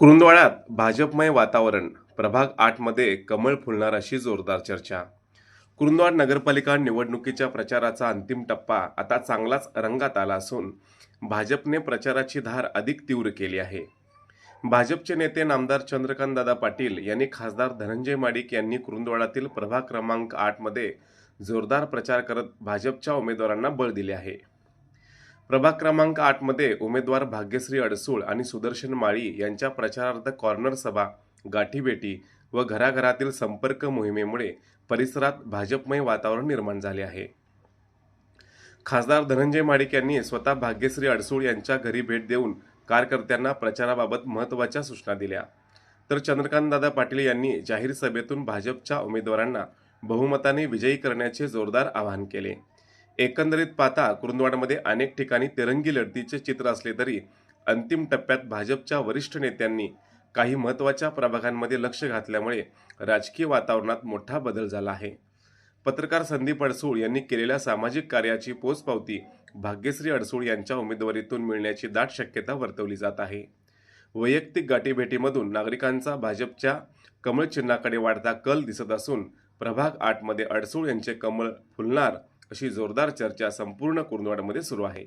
कुरुंदवाड्यात भाजपमय वातावरण, प्रभाग 8 मध्ये कमळ फुलणार अशी जोरदार चर्चा. कुरुंदवाड नगरपालिका निवडणुकीच्या प्रचाराचा अंतिम टप्पा आता चांगलाच रंगात आला असून भाजपने प्रचाराची धार अधिक तीव्र केली आहे. भाजपचे नेते नामदार चंद्रकांतदादा पाटील यांनी खासदार धनंजय माडिक यांनी कुरुंदवाडातील प्रभाग क्रमांक 8 मध्ये जोरदार प्रचार करत भाजपच्या उमेदवारांना बळ दिले आहे. प्रभाग क्रमांक 8 मध्ये उमेदवार भाग्यश्री अडसूळ आणि सुदर्शन माळी यांच्या प्रचारार्थ कॉर्नर सभा, गाठीभेटी व घराघरातील संपर्क मोहिमेमुळे परिसरात भाजपमय वातावरण निर्माण झाले आहे. खासदार धनंजय माडिक यांनी स्वतः भाग्यश्री अडसूळ यांच्या घरी भेट देऊन कार्यकर्त्यांना प्रचाराबाबत महत्त्वाच्या सूचना दिल्या. तर चंद्रकांतदादा पाटील यांनी जाहीर सभेतून भाजपच्या उमेदवारांना बहुमताने विजयी करण्याचे जोरदार आवाहन केले. एकंदरीत पाहता कुरुंदवाडमध्ये अनेक ठिकाणी तिरंगी लढतीचे चित्र असले तरी अंतिम टप्प्यात भाजपच्या वरिष्ठ नेत्यांनी काही महत्त्वाच्या प्रभागांमध्ये लक्ष घातल्यामुळे राजकीय वातावरणात मोठा बदल झाला आहे. पत्रकार संदीप अडसूळ यांनी केलेल्या सामाजिक कार्याची पोचपावती भाग्यश्री अडसूळ यांच्या उमेदवारीतून मिळण्याची दाट शक्यता वर्तवली जात आहे. वैयक्तिक गाठीभेटीमधून नागरिकांचा भाजपच्या कमळ चिन्हाकडे वाढता कल दिसत असून प्रभाग 8 मध्ये अडसूळ यांचे कमळ फुलणार अशी जोरदार चर्चा संपूर्ण कुरुंदवाडमध्ये सुरू आहे.